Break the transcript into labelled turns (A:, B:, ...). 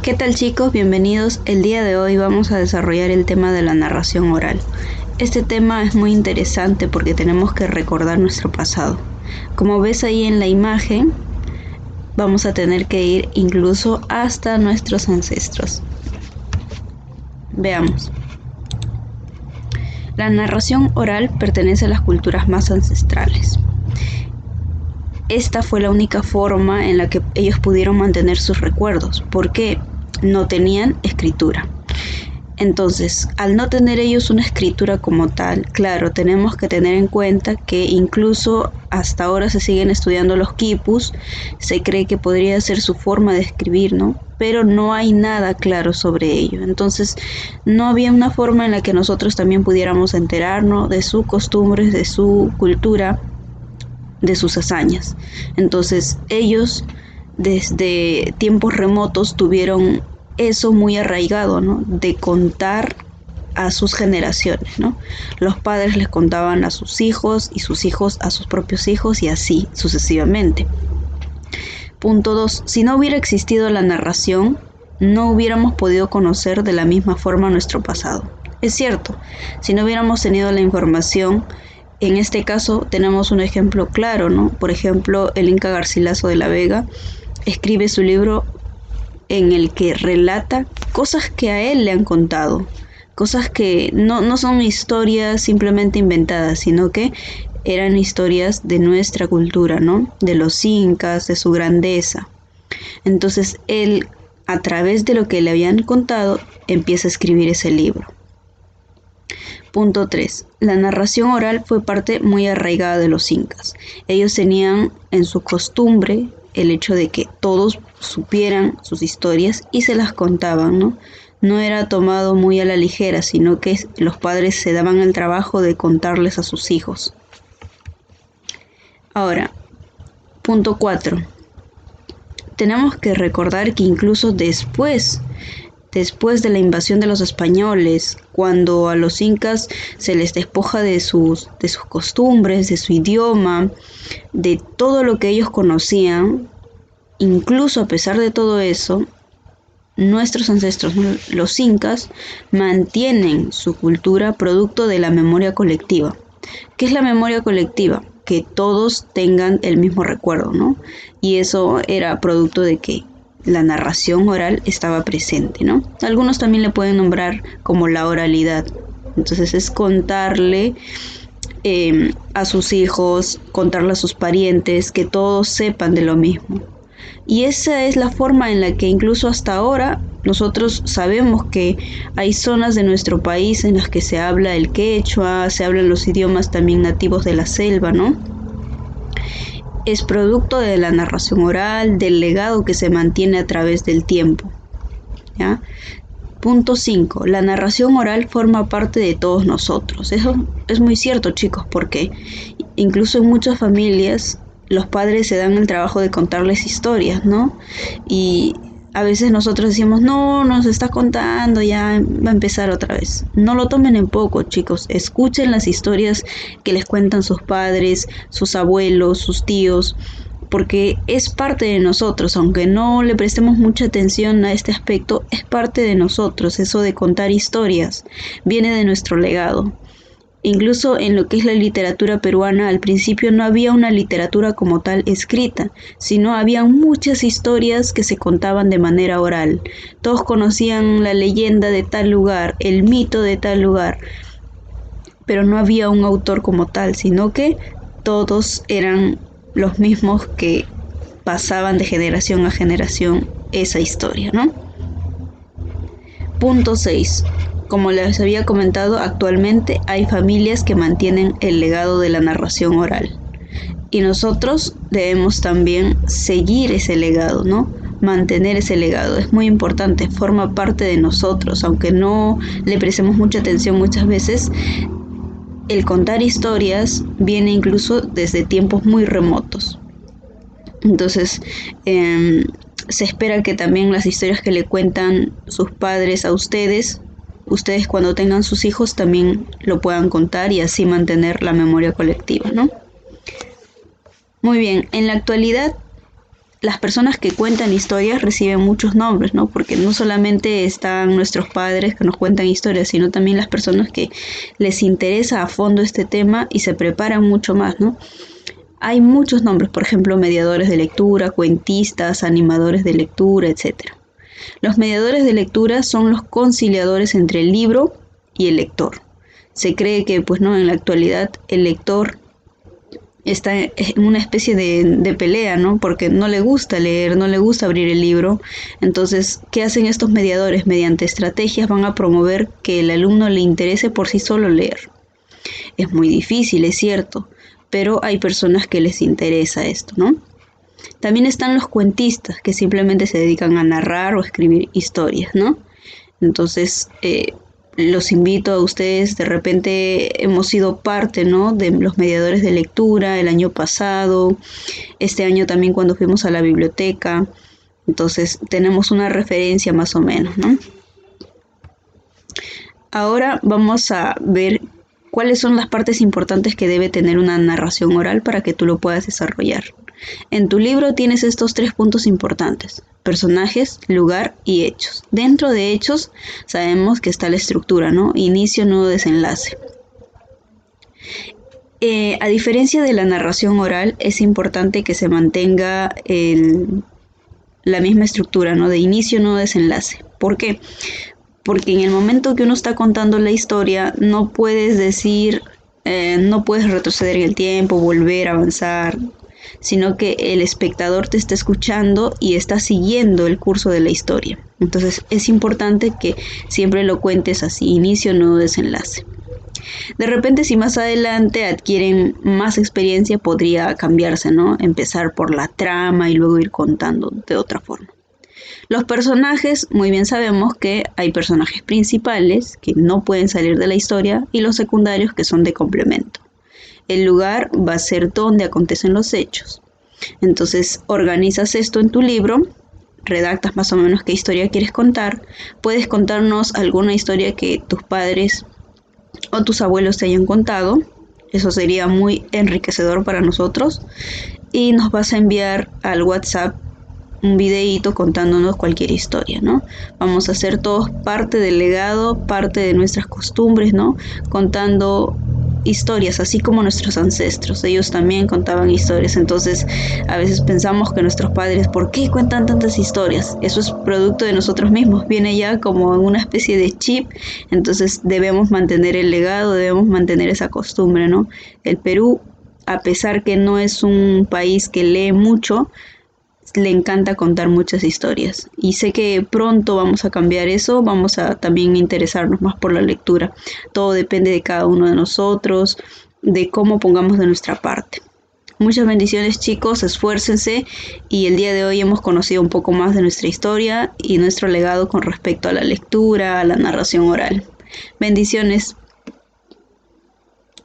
A: ¿Qué tal chicos? Bienvenidos. El día de hoy vamos a desarrollar el tema de la narración oral. Este tema es muy interesante porque tenemos que recordar nuestro pasado. Como ves ahí en la imagen, vamos a tener que ir incluso hasta nuestros ancestros. Veamos. La narración oral pertenece a las culturas más ancestrales. Esta fue la única forma en la que ellos pudieron mantener sus recuerdos, porque no tenían escritura. Entonces, al no tener ellos una escritura como tal, claro, tenemos que tener en cuenta que incluso hasta ahora se siguen estudiando los quipus, se cree que podría ser su forma de escribir, ¿no? Pero no hay nada claro sobre ello. Entonces, no había una forma en la que nosotros también pudiéramos enterarnos de sus costumbres, de su cultura, de sus hazañas. Entonces, ellos desde tiempos remotos tuvieron eso muy arraigado, ¿no? De contar a sus generaciones, ¿no? Los padres les contaban a sus hijos y sus hijos a sus propios hijos y así sucesivamente. Punto 2. Si no hubiera existido la narración, no hubiéramos podido conocer de la misma forma nuestro pasado. Es cierto, si no hubiéramos tenido la información, en este caso tenemos un ejemplo claro, ¿no? Por ejemplo, el Inca Garcilaso de la Vega escribe su libro en el que relata cosas que a él le han contado, cosas que no son historias simplemente inventadas, sino que eran historias de nuestra cultura, ¿no? De los incas, de su grandeza. Entonces él, a través de lo que le habían contado, empieza a escribir ese libro. Punto 3. La narración oral fue parte muy arraigada de los incas. Ellos tenían en su costumbre el hecho de que todos supieran sus historias y se las contaban, ¿no? No era tomado muy a la ligera, sino que los padres se daban el trabajo de contarles a sus hijos. Ahora, punto 4. Tenemos que recordar que incluso después de la invasión de los españoles, cuando a los incas se les despoja de sus costumbres, de su idioma, de todo lo que ellos conocían, incluso a pesar de todo eso, nuestros ancestros, los incas, mantienen su cultura producto de la memoria colectiva. ¿Qué es la memoria colectiva? Que todos tengan el mismo recuerdo, ¿no? Y eso era producto de que la narración oral estaba presente, ¿no? Algunos también le pueden nombrar como la oralidad. Entonces es contarle a sus hijos, contarle a sus parientes, que todos sepan de lo mismo. Y esa es la forma en la que incluso hasta ahora nosotros sabemos que hay zonas de nuestro país en las que se habla el quechua, se hablan los idiomas también nativos de la selva, ¿no? Es producto de la narración oral, del legado que se mantiene a través del tiempo, ¿ya? Punto 5. La narración oral forma parte de todos nosotros. Eso es muy cierto, chicos, porque incluso en muchas familias los padres se dan el trabajo de contarles historias, ¿no? Y a veces nosotros decimos, no, nos está contando, ya va a empezar otra vez. No lo tomen en poco, chicos. Escuchen las historias que les cuentan sus padres, sus abuelos, sus tíos, porque es parte de nosotros, aunque no le prestemos mucha atención a este aspecto, es parte de nosotros, eso de contar historias, viene de nuestro legado. Incluso en lo que es la literatura peruana, al principio no había una literatura como tal escrita, sino había muchas historias que se contaban de manera oral. Todos conocían la leyenda de tal lugar, el mito de tal lugar, pero no había un autor como tal, sino que todos eran los mismos que pasaban de generación a generación esa historia, ¿no? Punto 6. Como les había comentado, actualmente hay familias que mantienen el legado de la narración oral. Y nosotros debemos también seguir ese legado, ¿no? Mantener ese legado. Es muy importante, forma parte de nosotros, aunque no le prestemos mucha atención muchas veces. El contar historias viene incluso desde tiempos muy remotos. Entonces, se espera que también las historias que le cuentan sus padres a ustedes cuando tengan sus hijos también lo puedan contar y así mantener la memoria colectiva, ¿no? Muy bien, en la actualidad las personas que cuentan historias reciben muchos nombres, ¿no? Porque no solamente están nuestros padres que nos cuentan historias, sino también las personas que les interesa a fondo este tema y se preparan mucho más, ¿no? Hay muchos nombres, por ejemplo, mediadores de lectura, cuentistas, animadores de lectura, etc. Los mediadores de lectura son los conciliadores entre el libro y el lector. Se cree que, pues no, en la actualidad el lector está en una especie de pelea, ¿no? Porque no le gusta leer, no le gusta abrir el libro. Entonces, ¿qué hacen estos mediadores? Mediante estrategias van a promover que el alumno le interese por sí solo leer. Es muy difícil, es cierto, pero hay personas que les interesa esto, ¿no? También están los cuentistas, que simplemente se dedican a narrar o escribir historias, ¿no? Entonces, los invito a ustedes, de repente hemos sido parte, ¿no?, de los mediadores de lectura el año pasado, este año también cuando fuimos a la biblioteca, entonces tenemos una referencia más o menos, ¿no? Ahora vamos a ver cuáles son las partes importantes que debe tener una narración oral para que tú lo puedas desarrollar. En tu libro tienes estos 3 puntos importantes: personajes, lugar y hechos. Dentro de hechos sabemos que está la estructura, ¿no? Inicio, nudo, desenlace. A diferencia de la narración oral, es importante que se mantenga la misma estructura, ¿no? De inicio, nudo, desenlace. ¿Por qué? Porque en el momento que uno está contando la historia, no puedes decir, no puedes retroceder en el tiempo, volver, avanzar, sino que el espectador te está escuchando y está siguiendo el curso de la historia. Entonces es importante que siempre lo cuentes así: inicio, nudo, desenlace. De repente, si más adelante adquieren más experiencia, podría cambiarse, ¿no? Empezar por la trama y luego ir contando de otra forma. Los personajes, muy bien sabemos que hay personajes principales que no pueden salir de la historia y los secundarios que son de complemento. El lugar va a ser donde acontecen los hechos. Entonces, organizas esto en tu libro, redactas más o menos qué historia quieres contar. Puedes contarnos alguna historia que tus padres o tus abuelos te hayan contado. Eso sería muy enriquecedor para nosotros. Y nos vas a enviar al WhatsApp un videíto contándonos cualquier historia, ¿no? Vamos a hacer todos parte del legado, parte de nuestras costumbres, ¿no? Contando historias, así como nuestros ancestros. Ellos también contaban historias. Entonces, a veces pensamos que nuestros padres, ¿por qué cuentan tantas historias? Eso es producto de nosotros mismos. Viene ya como una especie de chip. Entonces, debemos mantener el legado, debemos mantener esa costumbre, ¿no? El Perú, a pesar que no es un país que lee mucho, le encanta contar muchas historias, y sé que pronto vamos a cambiar eso, vamos a también interesarnos más por la lectura. Todo depende de cada uno de nosotros, de cómo pongamos de nuestra parte. Muchas bendiciones, chicos, esfuércense, y el día de hoy hemos conocido un poco más de nuestra historia y nuestro legado con respecto a la lectura, a la narración oral. Bendiciones.